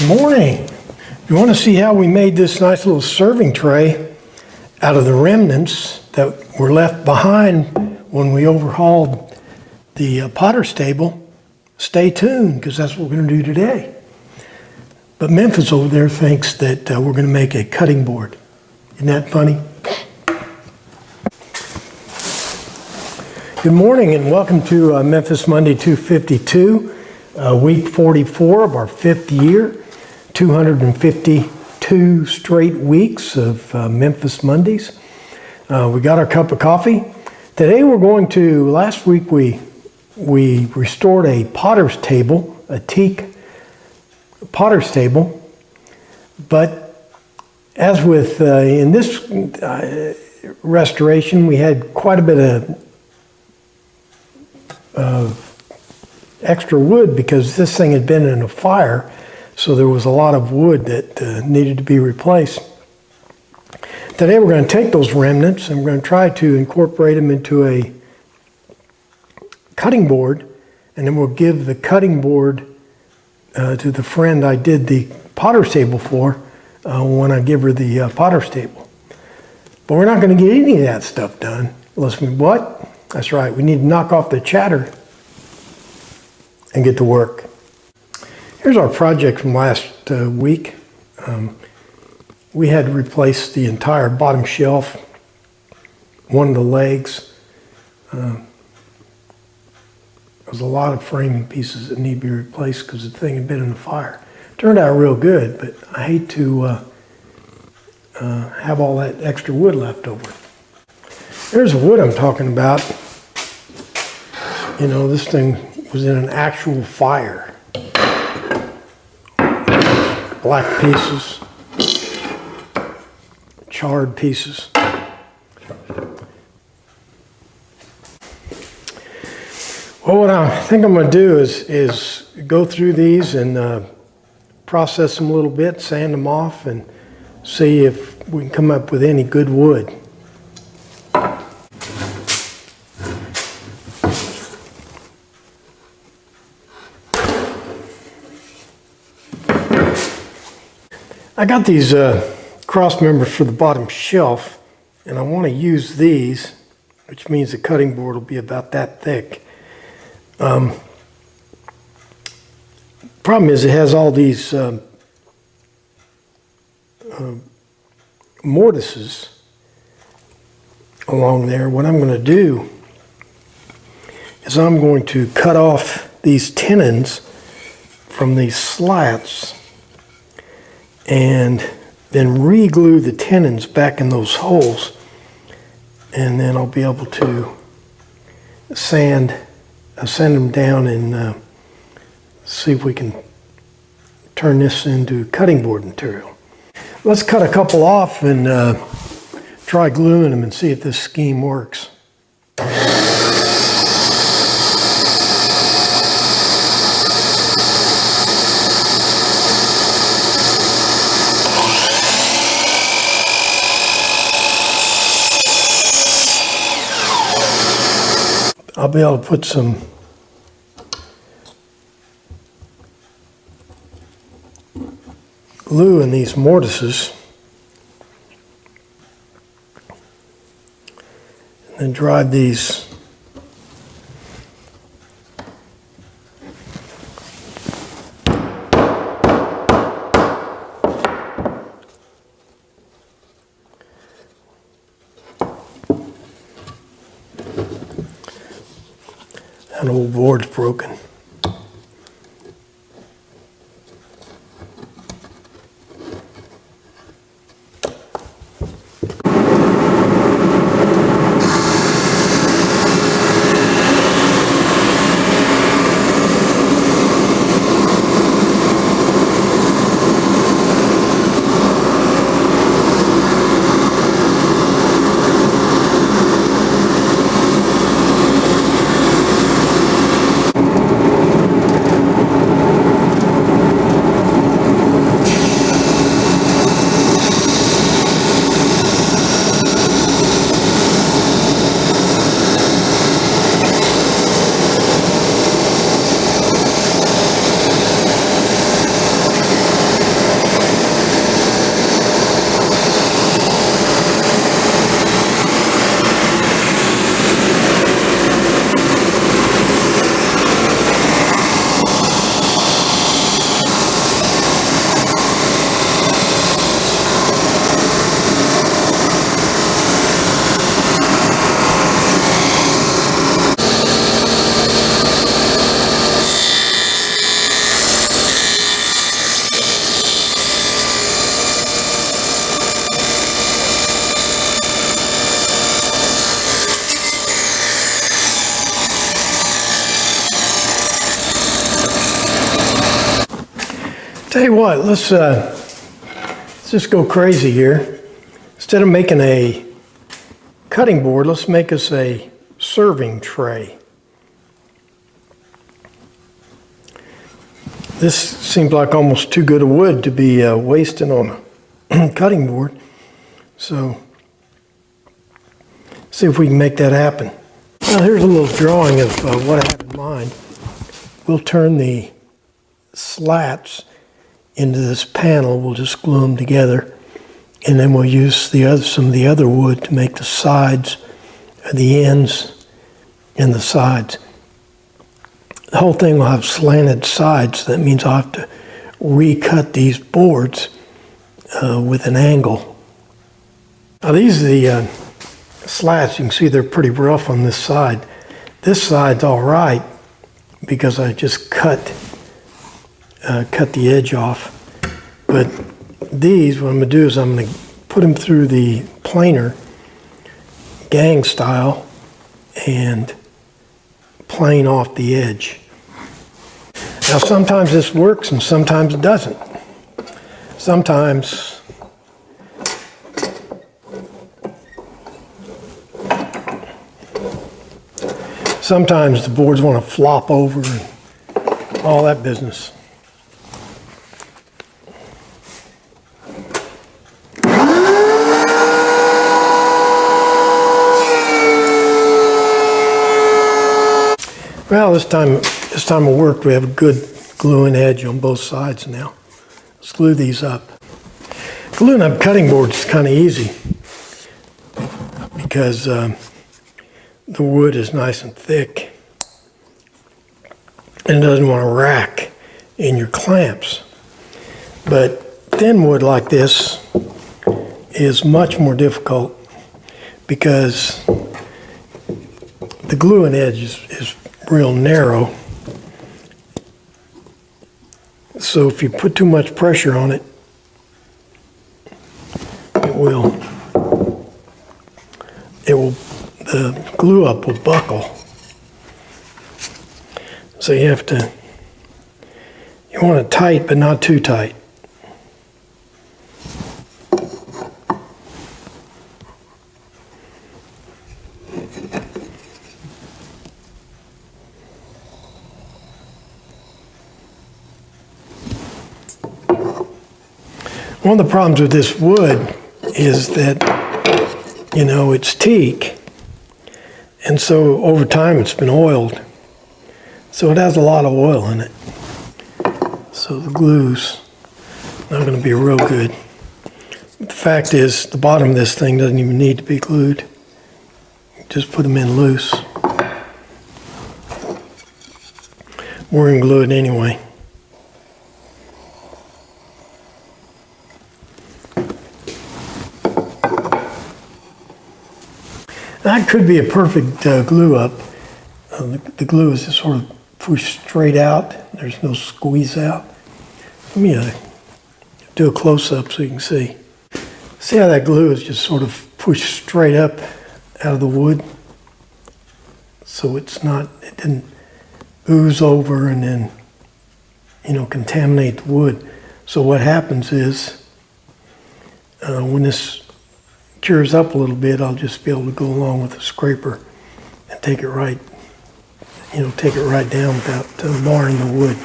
Morning. You want to see how we made this nice little serving tray out of the remnants that were left behind when we overhauled the potter stable? Stay tuned, because that's what we're going to do today. But Memphis over there thinks that we're going to make a cutting board. Isn't that funny? Good morning and welcome to Memphis Monday 252, week 44 of our fifth year. 252 straight weeks of Memphis Mondays. We got our cup of coffee. Today we're going to, last week we restored a potter's table, a teak potter's table. But as with in this restoration, we had quite a bit of extra wood because this thing had been in a fire. So there was a lot of wood that needed to be replaced. Today we're going to take those remnants and we're going to try to incorporate them into a cutting board, and then we'll give the cutting board to the friend I did the potter's table for when I give her the potter's table. But we're not going to get any of that stuff done unless we what? That's right, we need to knock off the chatter and get to work. Here's our project from last week. We had to replace the entire bottom shelf, one of the legs. There was a lot of framing pieces that need to be replaced because the thing had been in the fire. Turned out real good, but I hate to have all that extra wood left over. There's the wood I'm talking about. You know, this thing was in an actual fire. Black pieces, charred pieces. Well, what I think I'm going to do is go through these and process them a little bit, sand them off, and see if we can come up with any good wood. I got these cross members for the bottom shelf, and I want to use these, which means the cutting board will be about that thick. Problem is it has all these mortises along there. What I'm going to do is I'm going to cut off these tenons from these slats and then re-glue the tenons back in those holes, and then I'll be able to sand them down and see if we can turn this into cutting board material. Let's cut a couple off and try gluing them and see if this scheme works. I'll be able to put some glue in these mortises and then drive these An old board's broken. Tell you what, let's just go crazy here. Instead of making a cutting board, let's make us a serving tray. This seems like almost too good a wood to be wasting on a cutting board. So, see if we can make that happen. Now here's a little drawing of what I have in mind. We'll turn the slats into this panel. We'll just glue them together, and then we'll use some of the other wood to make the sides, the ends, and the sides. The whole thing will have slanted sides. That means I'll have to recut these boards with an angle. Now these are the slats. You can see they're pretty rough on this side. This side's all right because I just cut the edge off. But these, what I'm going to do is I'm going to put them through the planer gang style and plane off the edge. Now sometimes this works and sometimes it doesn't. Sometimes the boards want to flop over and all that business. Well, this time it worked. We have a good gluing edge on both sides now. Let's glue these up. Gluing up cutting boards is kind of easy because the wood is nice and thick and it doesn't want to rack in your clamps. But thin wood like this is much more difficult because the gluing edge is real narrow. So if you put too much pressure on it, the glue up will buckle. So you want it tight, but not too tight. One of the problems with this wood is that, it's teak. And so over time it's been oiled. So it has a lot of oil in it. So the glue's not going to be real good. But the fact is, the bottom of this thing doesn't even need to be glued. Just put them in loose. We're going to glue it anyway. That could be a perfect glue up. The glue is just sort of pushed straight out. There's no squeeze out. Let me do a close-up so you can see. See how that glue is just sort of pushed straight up out of the wood? So it didn't ooze over and then, contaminate the wood. So what happens is, when this cures up a little bit, I'll just be able to go along with the scraper and take it right down without marring the wood.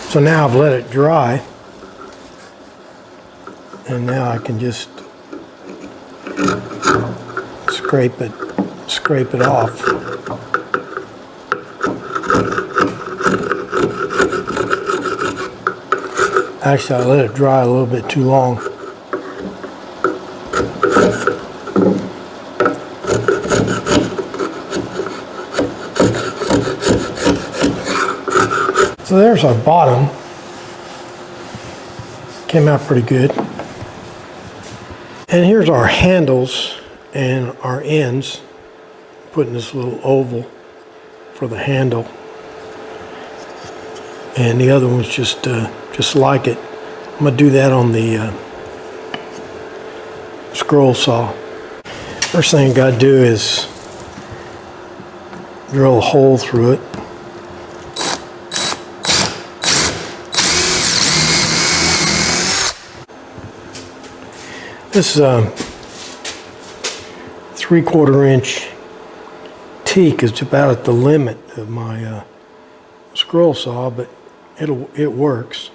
So now I've let it dry, and now I can just scrape it off. Actually, I let it dry a little bit too long. So there's our bottom. Came out pretty good. And here's our handles and our ends. Putting this little oval for the handle. And the other one's just like it. I'm going to do that on the scroll saw. First thing I got to do is drill a hole through it. This 3/4 inch teak is about at the limit of my scroll saw, but it works.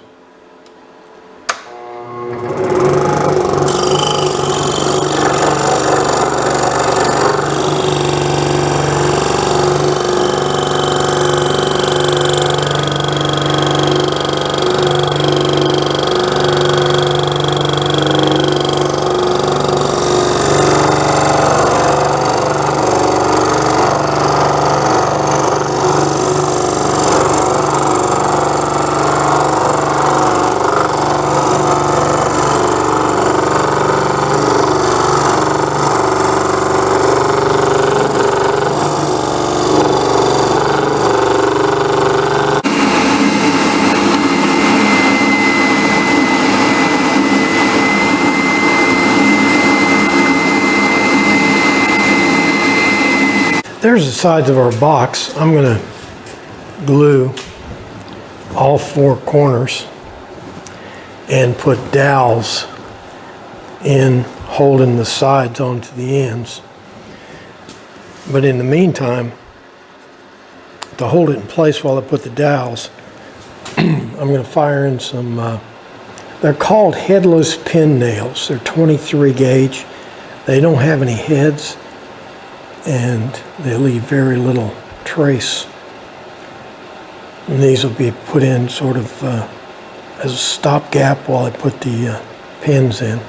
There's the sides of our box. I'm going to glue all 4 corners and put dowels in holding the sides onto the ends. But in the meantime, to hold it in place while I put the dowels, I'm going to fire in some, they're called headless pin nails. They're 23 gauge. They don't have any heads, and they leave very little trace. And these will be put in sort of as a stopgap while I put the pins in.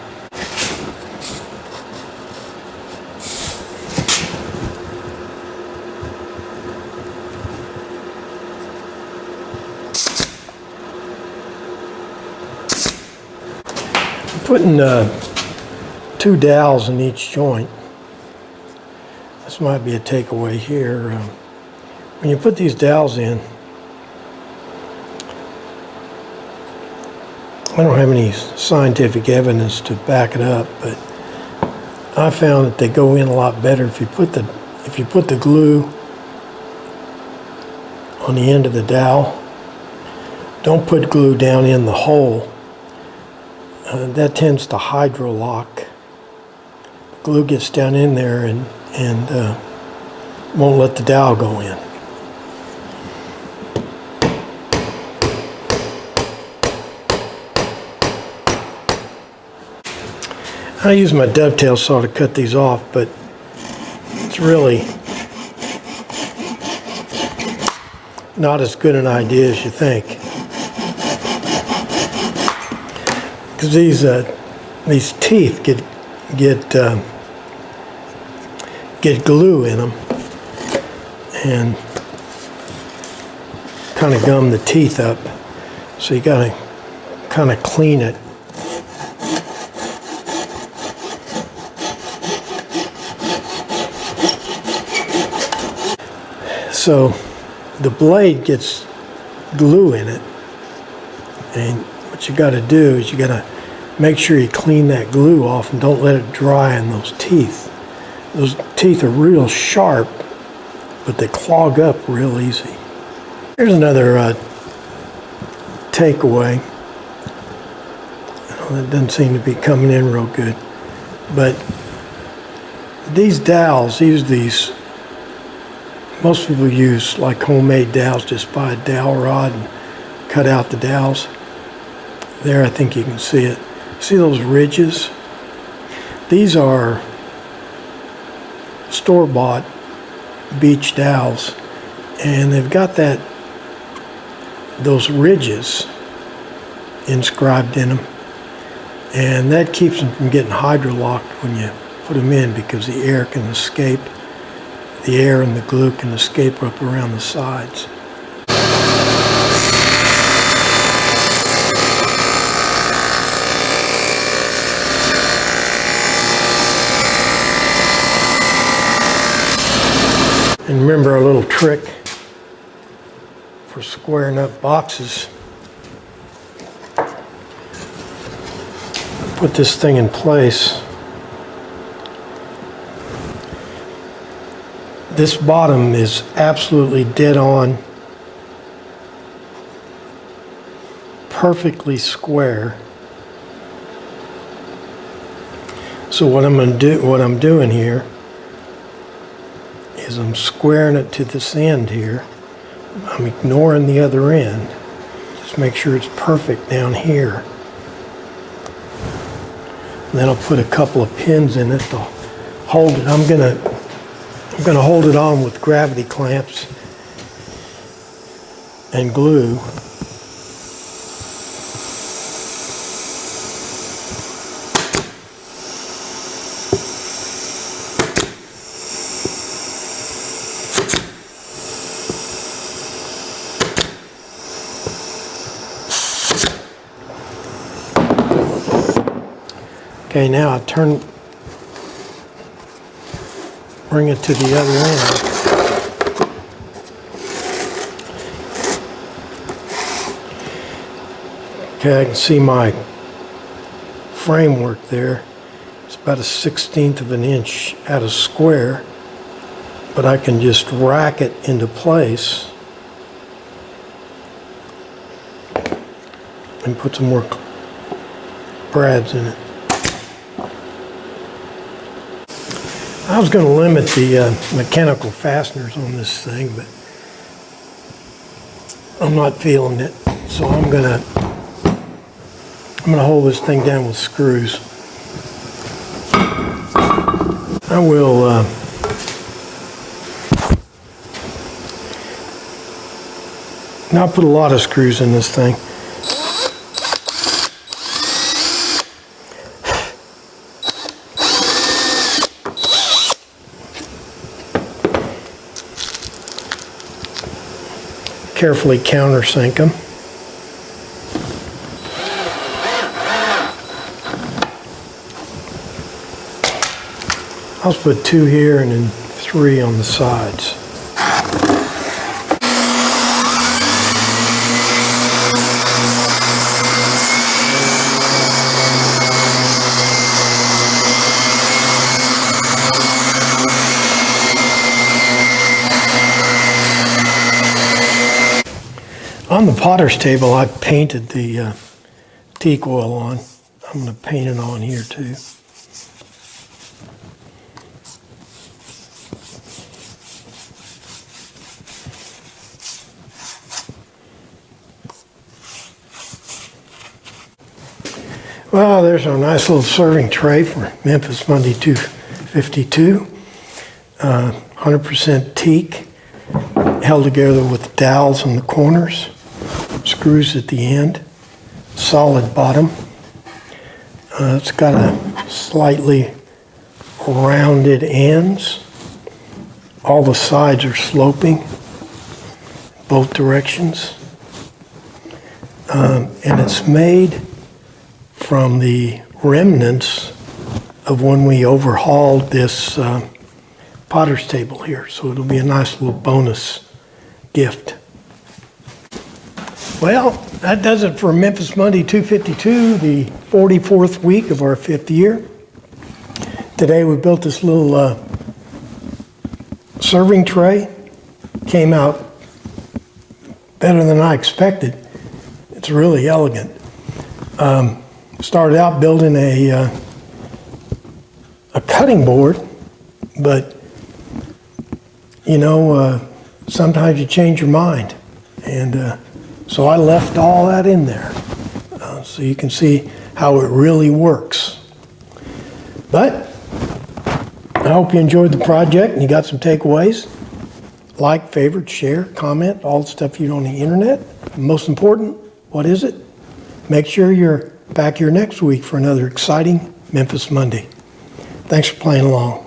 I'm putting 2 dowels in each joint. This might be a takeaway here. When you put these dowels in, I don't have any scientific evidence to back it up, but I found that they go in a lot better if you put the glue on the end of the dowel. Don't put glue down in the hole. That tends to hydrolock. Glue gets down in there and won't let the dowel go in. I use my dovetail saw to cut these off, but it's really not as good an idea as you think, because these teeth get glue in them and kind of gum the teeth up. So you got to kind of clean it. So the blade gets glue in it, and what you got to do is you got to make sure you clean that glue off and don't let it dry on those teeth. Those teeth are real sharp, but they clog up real easy. Here's another takeaway. That doesn't seem to be coming in real good. But these dowels, most people use like homemade dowels. Just buy a dowel rod and cut out the dowels. There, I think you can see it. See those ridges? These are store-bought beach dowels, and they've got those ridges inscribed in them, and that keeps them from getting hydrolocked when you put them in, because the air can escape. The air and the glue can escape up around the sides. And remember our little trick for squaring up boxes. Put this thing in place. This bottom is absolutely dead on, perfectly square. So what I'm doing here is I'm squaring it to this end here. I'm ignoring the other end. Just make sure it's perfect down here. And then I'll put a couple of pins in it to hold it. I'm gonna hold it on with gravity clamps and glue. Okay, now I bring it to the other end. Okay, I can see my framework there. It's about a 1/16 of an inch at a square, but I can just rack it into place and put some more brads in it. I was going to limit the mechanical fasteners on this thing, but I'm not feeling it, so I'm gonna hold this thing down with screws. I will not put a lot of screws in this thing. Carefully countersink them. I'll put 2 here and then 3 on the sides. On the potter's table, I painted the teak oil on. I'm going to paint it on here too. Well, there's our nice little serving tray for Memphis Monday 252. 100% teak, held together with dowels in the corners. Screws at the end, solid bottom. It's got a slightly rounded ends. All the sides are sloping, both directions. And it's made from the remnants of when we overhauled this potter's table here. So it'll be a nice little bonus gift. Well, that does it for Memphis Monday 252, the 44th week of our 5th year. Today we built this little serving tray. Came out better than I expected. It's really elegant. Started out building a cutting board, but you know, sometimes you change your mind. And so I left all that in there so you can see how it really works. But I hope you enjoyed the project and you got some takeaways. Like, favorite, share, comment, all the stuff you do on the internet. And most important, what is it? Make sure you're back here next week for another exciting Memphis Monday. Thanks for playing along.